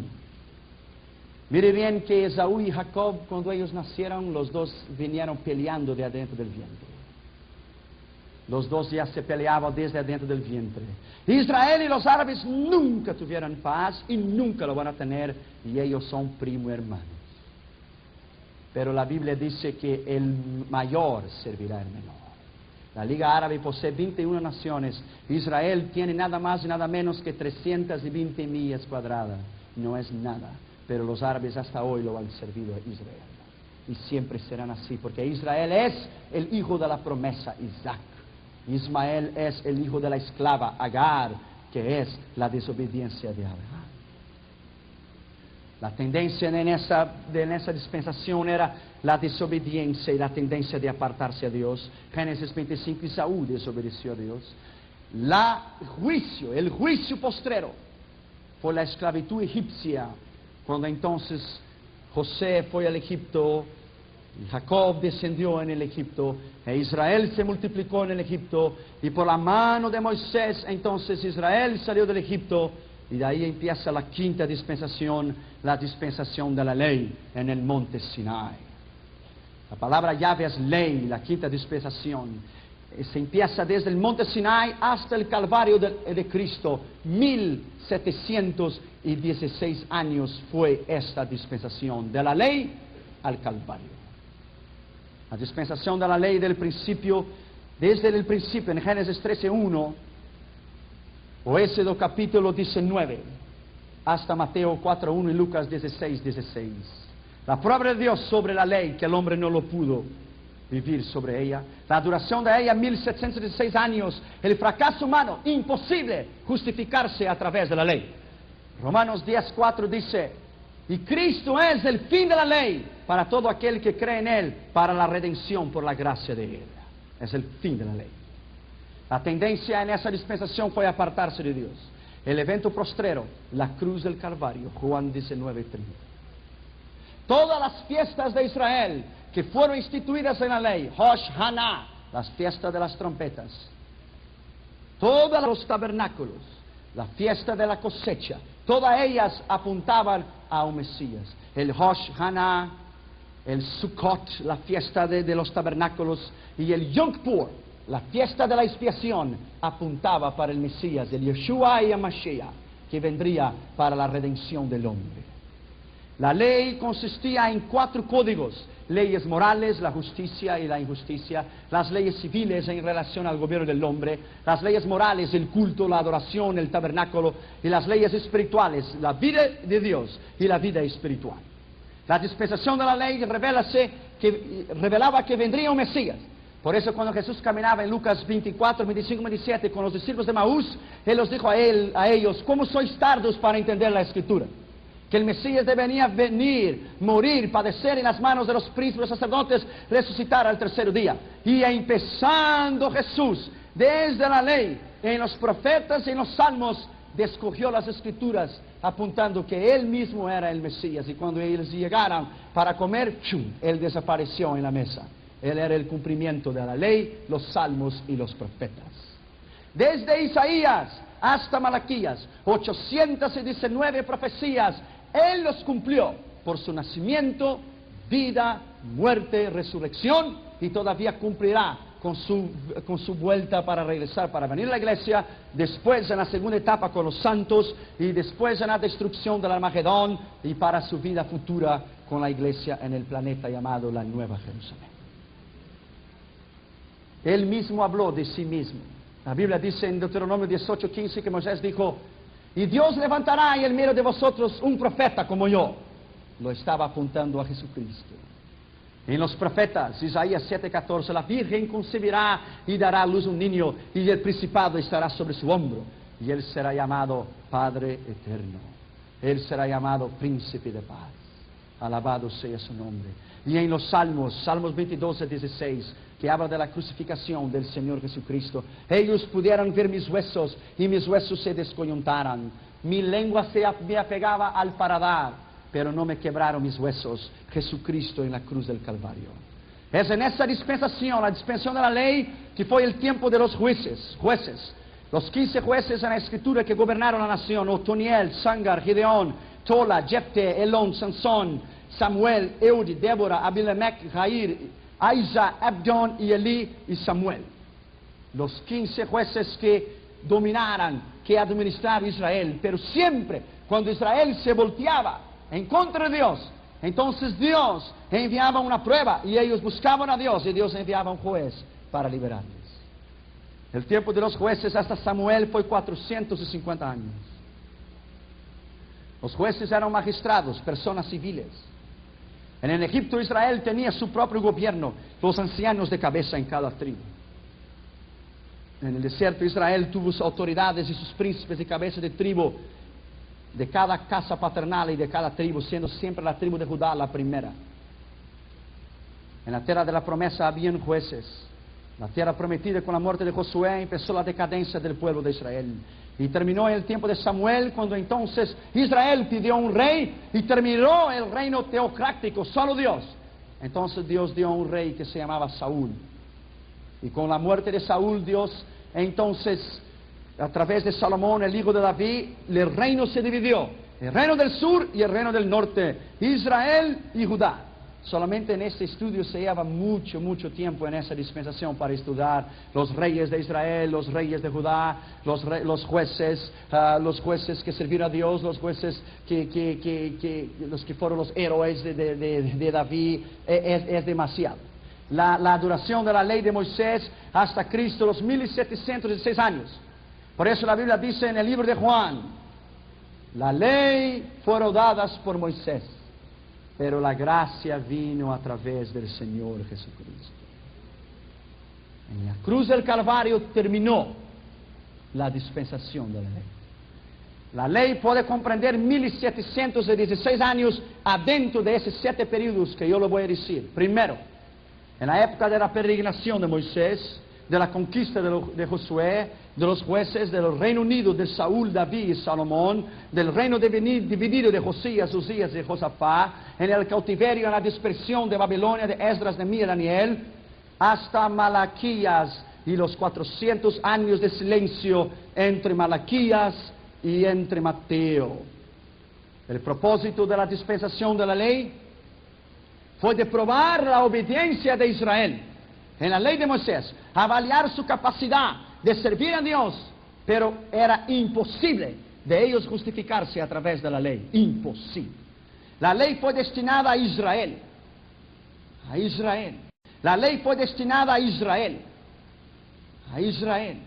Mire bien que Esaú y Jacob, cuando ellos nacieron, los dos vinieron peleando de adentro del vientre. Los dos ya se peleaban desde adentro del vientre. Israel y los árabes nunca tuvieron paz y nunca lo van a tener, y ellos son primo hermanos. Pero la Biblia dice que el mayor servirá al menor. La Liga Árabe posee 21 naciones. Israel tiene nada más y nada menos que 320 millas cuadradas. No es nada. Pero los árabes hasta hoy lo han servido a Israel. Y siempre serán así, porque Israel es el hijo de la promesa, Isaac. Ismael es el hijo de la esclava, Agar, que es la desobediencia de Abraham. La tendencia en esa dispensación era la desobediencia y la tendencia de apartarse a Dios. Génesis 25, Esaú desobedeció a Dios. El juicio postrero fue la esclavitud egipcia, cuando entonces José fue al Egipto, y Jacob descendió en el Egipto, e Israel se multiplicó en el Egipto, y por la mano de Moisés entonces Israel salió del Egipto, y de ahí empieza la quinta dispensación, la dispensación de la ley en el monte Sinai. La palabra llave es ley, la quinta dispensación. Se empieza desde el monte Sinai hasta el Calvario de Cristo. 1716 años fue esta dispensación, de la ley al Calvario. La dispensación de la ley del principio, desde el principio, en Génesis 13:1, o Éxodo capítulo 19, hasta Mateo 4:1 y Lucas 16:16. La prueba de Dios sobre la ley, que el hombre no lo pudo vivir sobre ella. La duración de ella, 1716 años. El fracaso humano, imposible justificarse a través de la ley. Romanos 10:4 dice: y Cristo es el fin de la ley para todo aquel que cree en Él, para la redención por la gracia de Él. Es el fin de la ley. La tendencia en esa dispensación fue apartarse de Dios. El evento postrero, la cruz del Calvario, Juan 19:30. Todas las fiestas de Israel que fueron instituidas en la ley, Rosh Haná, las fiestas de las trompetas, todos los tabernáculos, la fiesta de la cosecha, todas ellas apuntaban a un Mesías. El Rosh Haná, el Sukkot, la fiesta de los tabernáculos, y el Yom Kippur, la fiesta de la expiación, apuntaba para el Mesías, el Yeshua y el Mashiach, que vendría para la redención del hombre. La ley consistía en 4 códigos: leyes morales, la justicia y la injusticia; las leyes civiles en relación al gobierno del hombre; las leyes morales, el culto, la adoración, el tabernáculo; y las leyes espirituales, la vida de Dios y la vida espiritual. La dispensación de la ley revelaba que vendría un Mesías. Por eso cuando Jesús caminaba en Lucas 24, 25, 27 con los discípulos de Maús, Él los dijo a ellos: ¿cómo sois tardos para entender la Escritura? Que el Mesías debería venir, morir, padecer en las manos de los príncipes, los sacerdotes, resucitar al tercer día. Y empezando Jesús, desde la ley, en los profetas y en los salmos, descogió las Escrituras, apuntando que Él mismo era el Mesías. Y cuando ellos llegaran para comer, ¡chum!, Él desapareció en la mesa. Él era el cumplimiento de la ley, los salmos y los profetas. Desde Isaías hasta Malaquías, 819 profecías, Él los cumplió por su nacimiento, vida, muerte, resurrección, y todavía cumplirá con su vuelta para regresar, para venir a la iglesia, después en la segunda etapa con los santos, y después en la destrucción del Armagedón, y para su vida futura con la iglesia en el planeta llamado la Nueva Jerusalén. Él mismo habló de sí mismo. La Biblia dice en Deuteronomio 18:15 que Moisés dijo: y Dios levantará en el medio de vosotros un profeta como yo. Lo estaba apuntando a Jesucristo. En los profetas, Isaías 7:14, la Virgen concebirá y dará a luz un niño, y el principado estará sobre su hombro, y él será llamado Padre Eterno. Él será llamado Príncipe de Paz. Alabado sea su nombre. Y en los Salmos 22:16, que habla de la crucificación del Señor Jesucristo: ellos pudieron ver mis huesos, y mis huesos se descoyuntaran. Mi lengua me apegaba al paladar, pero no me quebraron mis huesos. Jesucristo en la cruz del Calvario. Es en esa dispensación, la dispensación de la ley, que fue el tiempo de los jueces. Los 15 jueces en la Escritura que gobernaron la nación: Otoniel, Sangar, Gideón, Tola, Jefte, Elón, Sansón, Samuel, Eudi, Débora, Abimelech, Jair, Aisa, Abdón y Elí y Samuel. Los 15 jueces que dominaran, que administraban Israel. Pero siempre, cuando Israel se volteaba en contra de Dios, entonces Dios enviaba una prueba y ellos buscaban a Dios y Dios enviaba un juez para liberarles. El tiempo de los jueces hasta Samuel fue 450 años. Los jueces eran magistrados, personas civiles. En el Egipto Israel tenía su propio gobierno, los ancianos de cabeza en cada tribu. En el desierto Israel tuvo sus autoridades y sus príncipes de cabeza de tribu, de cada casa paternal y de cada tribu, siendo siempre la tribu de Judá la primera. En la tierra de la promesa habían jueces. La tierra prometida con la muerte de Josué empezó la decadencia del pueblo de Israel. Y terminó en el tiempo de Samuel, cuando entonces Israel pidió un rey y terminó el reino teocrático, solo Dios. Entonces Dios dio un rey que se llamaba Saúl. Y con la muerte de Saúl, Dios entonces, a través de Salomón, el hijo de David, el reino se dividió. El reino del sur y el reino del norte. Israel y Judá. Solamente en este estudio se lleva mucho tiempo en esa dispensación para estudiar los reyes de Israel, los reyes de Judá, los jueces que sirvieron a Dios, los jueces los que fueron los héroes de David. Es demasiado. La duración de la ley de Moisés hasta Cristo, los 1716 años. Por eso la Biblia dice en el libro de Juan, la ley fueron dadas por Moisés, pero la gracia vino a través del Señor Jesucristo. En la cruz del Calvario terminó la dispensación de la ley. La ley puede comprender 1716 años adentro de esos 7 periodos que yo le voy a decir. Primero, en la época de la peregrinación de Moisés, de la conquista de Josué, de los jueces, del Reino Unido de Saúl, David y Salomón, del reino dividido de Josías, Uzías y Josafat, en el cautiverio, en la dispersión de Babilonia, de Esdras, Nehemías y Daniel, hasta Malaquías y los 400 años de silencio entre Malaquías y entre Mateo. El propósito de la dispensación de la ley fue de probar la obediencia de Israel en la ley de Moisés, avaliar su capacidad de servir a Dios, pero era imposible de ellos justificarse a través de la ley. Imposible. La ley fue destinada a Israel. A Israel. La ley fue destinada a Israel. A Israel.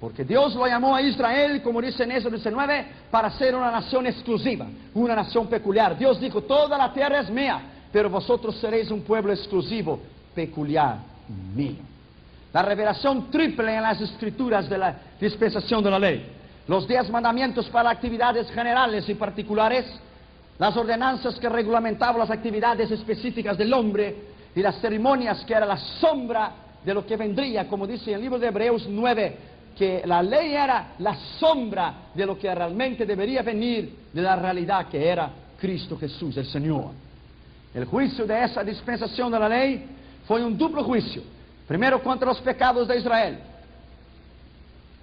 Porque Dios lo llamó a Israel, como dice en Éxodo 19, para ser una nación exclusiva, una nación peculiar. Dios dijo, toda la tierra es mía, pero vosotros seréis un pueblo exclusivo, peculiar, mío. La revelación triple en las escrituras de la dispensación de la ley. Los 10 mandamientos para actividades generales y particulares. Las ordenanzas que regulamentaban las actividades específicas del hombre. Y las ceremonias que era la sombra de lo que vendría, como dice en el libro de Hebreos 9, que la ley era la sombra de lo que realmente debería venir de la realidad que era Cristo Jesús, el Señor. El juicio de esa dispensación de la ley fue un duplo juicio. Primero contra los pecados de Israel,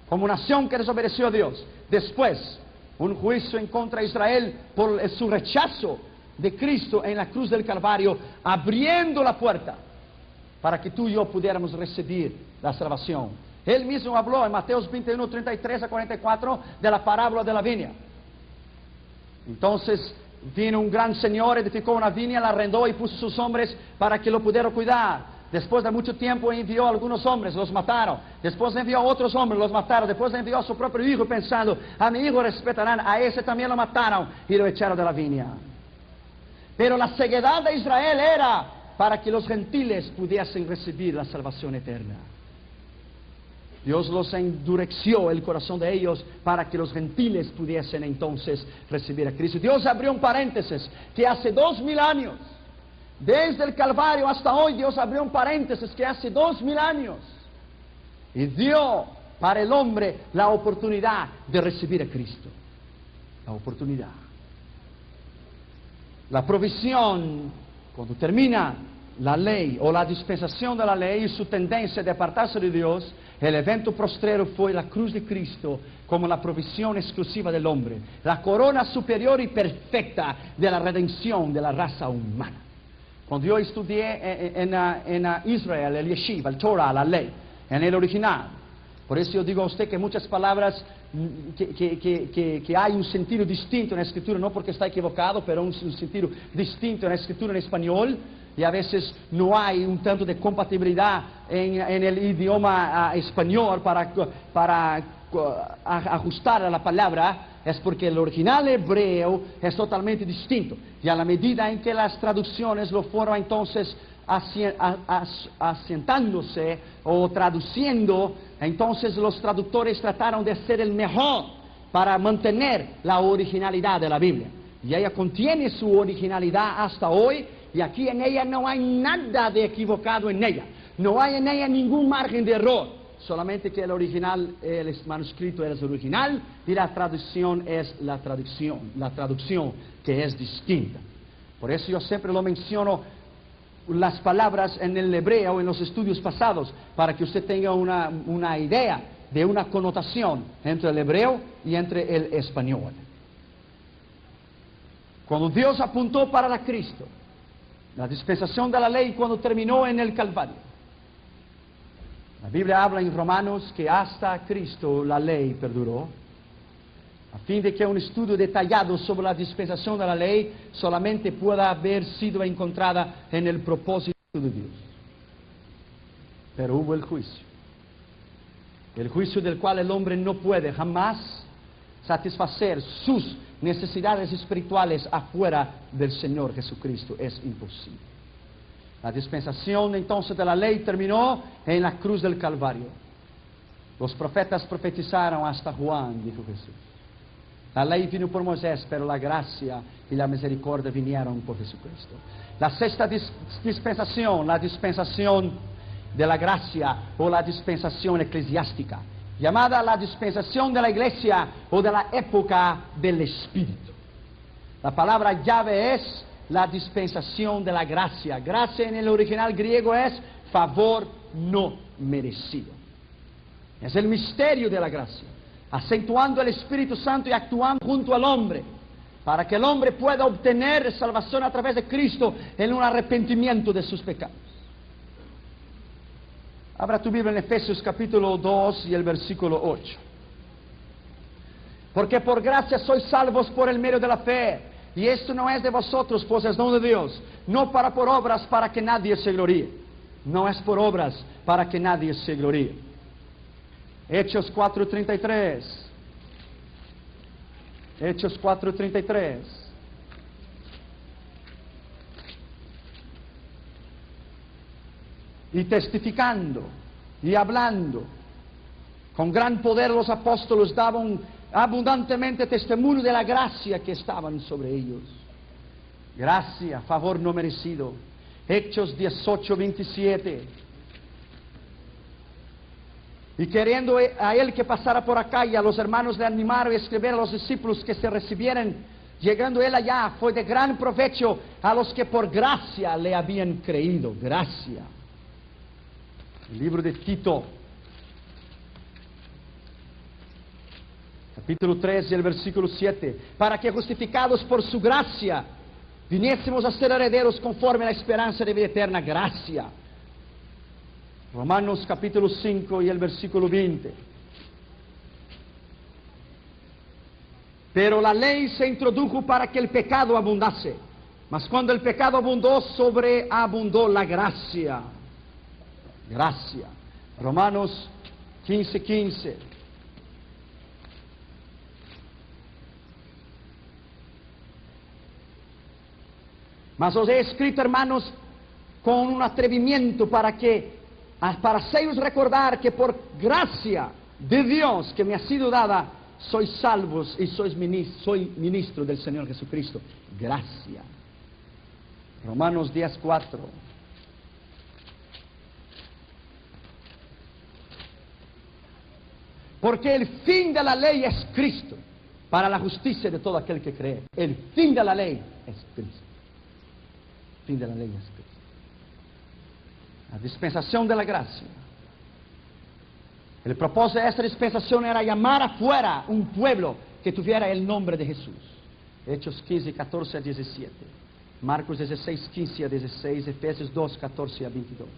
como nación que desobedeció a Dios. Después, un juicio en contra de Israel por su rechazo de Cristo en la cruz del Calvario, abriendo la puerta para que tú y yo pudiéramos recibir la salvación. Él mismo habló en Mateo 21, 33 a 44 de la parábola de la viña. Entonces vino un gran señor, edificó una viña, la arrendó y puso sus hombres para que lo pudieran cuidar. Después de mucho tiempo envió a algunos hombres, los mataron. Después envió a otros hombres, los mataron. Después envió a su propio hijo pensando, a mi hijo respetarán, a ese también lo mataron y lo echaron de la viña. Pero la ceguedad de Israel era para que los gentiles pudiesen recibir la salvación eterna. Dios los endureció el corazón de ellos para que los gentiles pudiesen entonces recibir a Cristo. Dios abrió un paréntesis que hace 2000 años, desde el Calvario hasta hoy, Dios abrió un paréntesis que hace 2000 años y dio para el hombre la oportunidad de recibir a Cristo. La oportunidad. La provisión, cuando termina la ley o la dispensación de la ley y su tendencia de apartarse de Dios, El evento postrero fue la cruz de Cristo como la provisión exclusiva del hombre, la corona superior y perfecta de la redención de la raza humana. Cuando yo estudié en Israel, el Yeshiva, el Torah, la ley, en el original, por eso yo digo a usted que muchas palabras que hay un sentido distinto en la escritura, no porque está equivocado, pero un sentido distinto en la escritura en español, y a veces no hay un tanto de compatibilidad en el idioma español para ajustar a la palabra, es porque el original hebreo es totalmente distinto. Y a la medida en que las traducciones lo fueron entonces asientándose o traduciendo, entonces los traductores trataron de hacer el mejor para mantener la originalidad de la Biblia. Y ella contiene su originalidad hasta hoy, y aquí en ella no hay nada de equivocado en ella. No hay en ella ningún margen de error. Solamente que el original, el manuscrito es original y la traducción es la traducción que es distinta. Por eso yo siempre lo menciono, las palabras en el hebreo en los estudios pasados, para que usted tenga una idea de una connotación entre el hebreo y entre el español. Cuando Dios apuntó para la Cristo, la dispensación de la ley cuando terminó en el Calvario, la Biblia habla en Romanos que hasta Cristo la ley perduró, a fin de que un estudio detallado sobre la dispensación de la ley solamente pueda haber sido encontrada en el propósito de Dios. Pero hubo el juicio del cual el hombre no puede jamás satisfacer sus necesidades espirituales afuera del Señor Jesucristo. Es imposible. La dispensación entonces de la ley terminó en la cruz del Calvario. Los profetas profetizaron hasta Juan, dijo Jesús. La ley vino por Moisés, pero la gracia y la misericordia vinieron por Jesucristo. La sexta dispensación, la dispensación de la gracia o la dispensación eclesiástica, llamada la dispensación de la iglesia o de la época del Espíritu. La palabra llave es la dispensación de la gracia. Gracia en el original griego es favor no merecido. Es el misterio de la gracia, acentuando el Espíritu Santo y actuando junto al hombre, para que el hombre pueda obtener salvación a través de Cristo en un arrepentimiento de sus pecados. Abra tu Biblia en Efesios capítulo 2 y el versículo 8. Porque por gracia sois salvos por el medio de la fe, y esto no es de vosotros, pues es don de Dios, no por obras para que nadie se gloríe. No es por obras para que nadie se gloríe. Hechos 4:33. Hechos 4:33. Y testificando y hablando con gran poder, los apóstoles daban abundantemente testimonio de la gracia que estaban sobre ellos. Gracia, favor no merecido. Hechos 18:27. Y queriendo a él que pasara por acá, y a los hermanos le animaron y escribieron a los discípulos que se recibieran. Llegando él allá, fue de gran provecho a los que por gracia le habían creído. Gracia. El libro de Tito, capítulo 3 y el versículo 7. Para que justificados por su gracia, viniésemos a ser herederos conforme a la esperanza de vida eterna. Gracia. Romanos capítulo 5 y el versículo 20. Pero la ley se introdujo para que el pecado abundase, mas cuando el pecado abundó, sobreabundó la gracia. Gracia. Romanos 15:15. Mas os he escrito, hermanos, con un atrevimiento para haceros recordar que por gracia de Dios que me ha sido dada, sois salvos y soy ministro del Señor Jesucristo. Gracia. Romanos 10:4. Porque el fin de la ley es Cristo, para la justicia de todo aquel que cree. El fin de la ley es Cristo. El fin de la ley es Cristo. La dispensación de la gracia. El propósito de esta dispensación era llamar afuera un pueblo que tuviera el nombre de Jesús. Hechos 15, 14 a 17. Marcos 16, 15 a 16. Efesios 2, 14 a 22.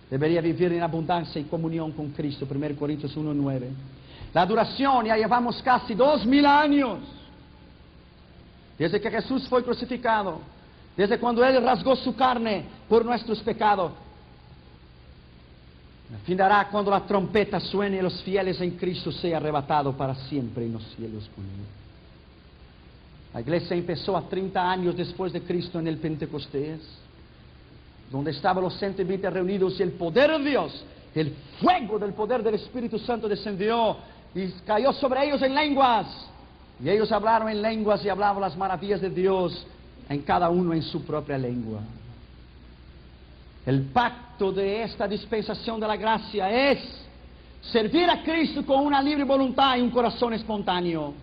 Debería vivir en abundancia y comunión con Cristo. 1 Corintios 1, 9. La duración, ya llevamos casi 2000 años. Desde que Jesús fue crucificado. Desde cuando Él rasgó su carne por nuestros pecados. El fin dará cuando la trompeta suene y los fieles en Cristo sean arrebatados para siempre en los cielos con Él. La iglesia empezó a 30 años después de Cristo en el Pentecostés, donde estaban los 120 reunidos y el poder de Dios, el fuego del poder del Espíritu Santo descendió y cayó sobre ellos en lenguas. Y ellos hablaron en lenguas y hablaban las maravillas de Dios en cada uno en su propia lengua. El pacto de esta dispensación de la gracia es servir a Cristo con una libre voluntad y un corazón espontáneo.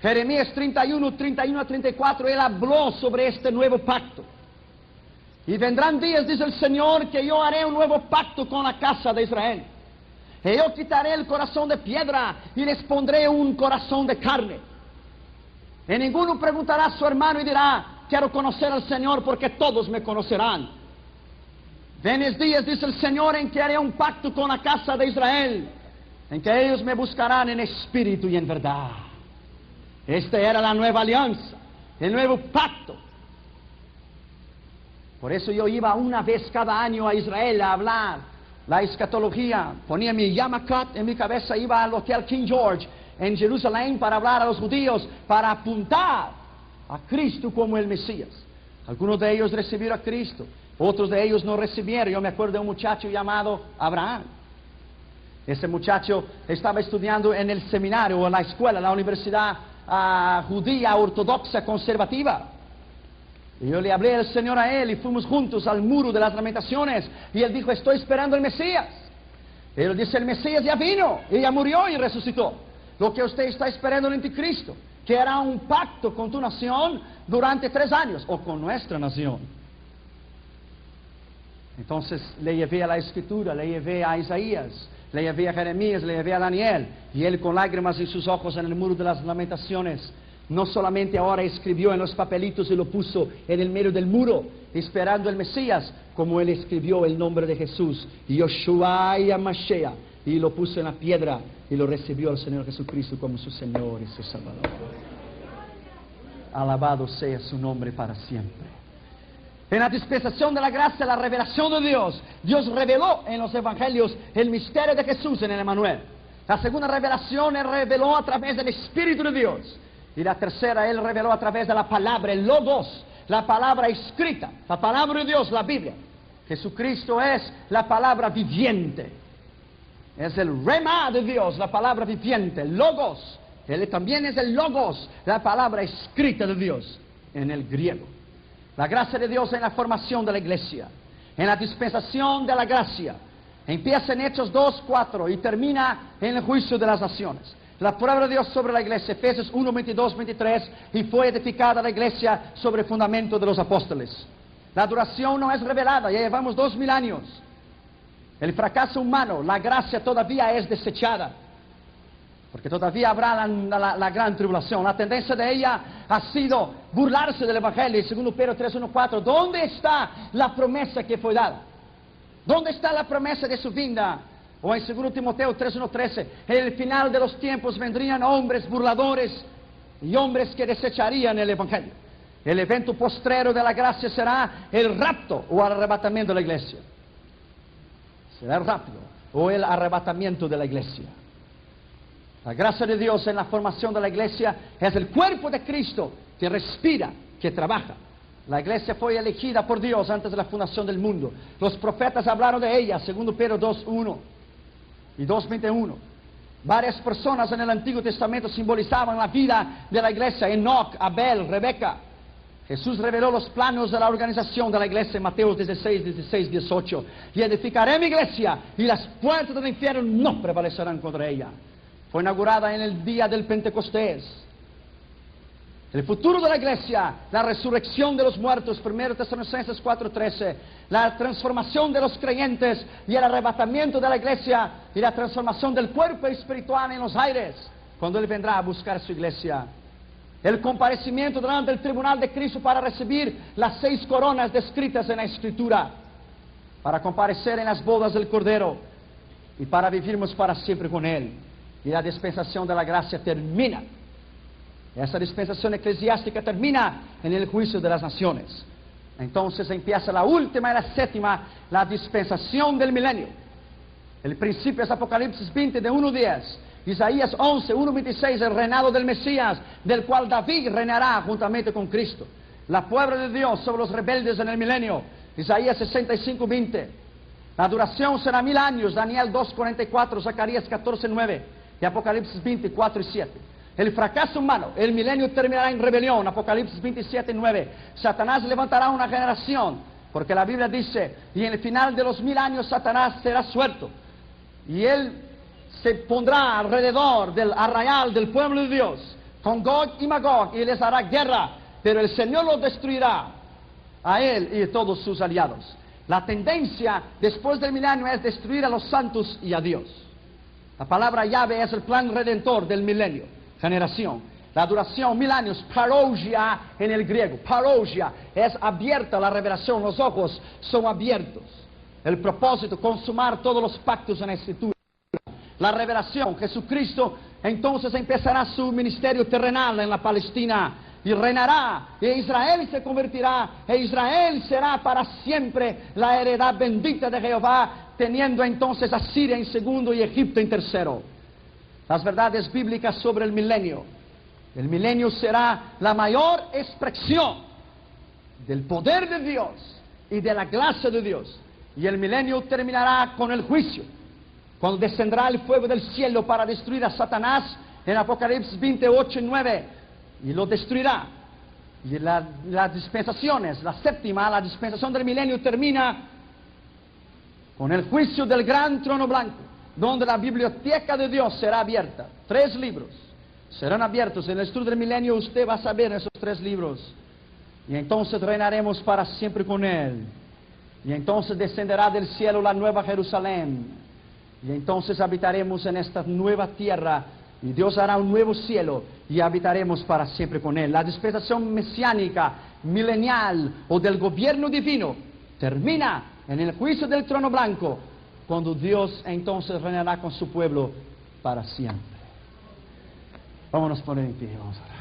Jeremías 31, 31 a 34, Él habló sobre este nuevo pacto. Y vendrán días, dice el Señor, que yo haré un nuevo pacto con la casa de Israel. Y yo quitaré el corazón de piedra y les pondré un corazón de carne. Y ninguno preguntará a su hermano y dirá, quiero conocer al Señor porque todos me conocerán. Ven días, dice el Señor, en que haré un pacto con la casa de Israel, en que ellos me buscarán en espíritu y en verdad. Esta era la nueva alianza, el nuevo pacto. Por eso yo iba una vez cada año a Israel a hablar la escatología. Ponía mi yarmulke en mi cabeza, iba al Hotel King George en Jerusalén para hablar a los judíos, para apuntar a Cristo como el Mesías. Algunos de ellos recibieron a Cristo, otros de ellos no recibieron. Yo me acuerdo de un muchacho llamado Abraham. Ese muchacho estaba estudiando en el seminario o en la escuela, la universidad judía ortodoxa conservativa. Y yo le hablé al Señor a él y fuimos juntos al muro de las lamentaciones. Y él dijo, estoy esperando el Mesías. Y él dice, el Mesías ya vino, y ya murió y resucitó. Lo que usted está esperando en el anticristo, que hará un pacto con tu nación durante 3 años, o con nuestra nación. Entonces le llevé a la Escritura, le llevé a Isaías, le llevé a Jeremías, le llevé a Daniel, y él con lágrimas en sus ojos en el muro de las lamentaciones, no solamente ahora escribió en los papelitos y lo puso en el medio del muro, esperando el Mesías, como él escribió el nombre de Jesús, Yoshua Mashiach, y lo puso en la piedra, y lo recibió el Señor Jesucristo como su Señor y su Salvador. Alabado sea su nombre para siempre. En la dispensación de la gracia, la revelación de Dios, Dios reveló en los evangelios el misterio de Jesús en el Emmanuel. La segunda revelación, Él reveló a través del Espíritu de Dios. Y la tercera, Él reveló a través de la palabra, el Logos, la palabra escrita, la palabra de Dios, la Biblia. Jesucristo es la palabra viviente. Es el Rema de Dios, la palabra viviente, el Logos. Él también es el Logos, la palabra escrita de Dios en el griego. La gracia de Dios en la formación de la iglesia, en la dispensación de la gracia. Empieza en Hechos 2, 4 y termina en el juicio de las naciones. La palabra de Dios sobre la iglesia, Efesios 1, 22, 23, y fue edificada la iglesia sobre el fundamento de los apóstoles. La duración no es revelada, ya llevamos 2000 años. El fracaso humano, la gracia todavía es desechada. Porque todavía habrá la gran tribulación. La tendencia de ella ha sido burlarse del Evangelio. Segundo Pedro 3, 1, 4. ¿Dónde está la promesa que fue dada? ¿Dónde está la promesa de su vinda? O en 2 Timoteo 3, 1, 13. En el final de los tiempos vendrían hombres burladores y hombres que desecharían el Evangelio. El evento postrero de la gracia será el rapto o arrebatamiento de la iglesia. Será el rapto o el arrebatamiento de la iglesia. La gracia de Dios en la formación de la iglesia es el cuerpo de Cristo que respira, que trabaja. La iglesia fue elegida por Dios antes de la fundación del mundo. Los profetas hablaron de ella, 2 Pedro 2:1 y 2:21. Varias personas en el Antiguo Testamento simbolizaban la vida de la iglesia: Enoch, Abel, Rebeca. Jesús reveló los planos de la organización de la iglesia en Mateo 16, 16, 18. Y edificaré mi iglesia y las puertas del infierno no prevalecerán contra ella. Fue inaugurada en el día del Pentecostés. El futuro de la iglesia, la resurrección de los muertos, 1 Tesalonicenses 4:13, la transformación de los creyentes y el arrebatamiento de la iglesia y la transformación del cuerpo espiritual en los aires, cuando Él vendrá a buscar a su iglesia. El comparecimiento delante del tribunal de Cristo para recibir las 6 coronas descritas en la Escritura, para comparecer en las bodas del Cordero y para vivirmos para siempre con Él. Y la dispensación de la gracia termina. Esa dispensación eclesiástica termina en el juicio de las naciones. Entonces empieza la última y la séptima, la dispensación del milenio. El principio es Apocalipsis 20, de 1:10. Isaías 11, 1:26, el reinado del Mesías, del cual David reinará juntamente con Cristo. La puebla de Dios sobre los rebeldes en el milenio. Isaías 65:20. La duración será 1000 años. Daniel 2:44, Zacarías 14:9 y Apocalipsis 24:7. El fracaso humano, el milenio terminará en rebelión, Apocalipsis 27:9. Satanás levantará una generación, porque la Biblia dice, y en el final de los 1000 años Satanás será suelto. Y él se pondrá alrededor del arrayal del pueblo de Dios, con Gog y Magog, y les hará guerra, pero el Señor los destruirá, a él y a todos sus aliados. La tendencia después del milenio es destruir a los santos y a Dios. La palabra llave es el plan redentor del milenio. Generación. La duración, 1000 años, parousia en el griego. Parousia es abierta la revelación, los ojos son abiertos. El propósito, consumar todos los pactos en la Escritura. La revelación, Jesucristo entonces empezará su ministerio terrenal en la Palestina y reinará, y Israel se convertirá, e Israel será para siempre la heredad bendita de Jehová, teniendo entonces a Siria en segundo y Egipto en tercero. Las verdades bíblicas sobre el milenio. El milenio será la mayor expresión del poder de Dios y de la gracia de Dios. Y el milenio terminará con el juicio, cuando descenderá el fuego del cielo para destruir a Satanás en Apocalipsis 28:9, y lo destruirá. Y las dispensaciones, la séptima, la dispensación del milenio termina con el juicio del gran trono blanco, donde la biblioteca de Dios será abierta. 3 libros serán abiertos. En el estudio del milenio usted va a saber esos 3 libros. Y entonces reinaremos para siempre con Él. Y entonces descenderá del cielo la nueva Jerusalén. Y entonces habitaremos en esta nueva tierra. Y Dios hará un nuevo cielo. Y habitaremos para siempre con Él. La dispensación mesiánica, milenial o del gobierno divino termina en el juicio del trono blanco, cuando Dios entonces reinará con su pueblo para siempre. Vámonos a poner en pie, vamos a orar.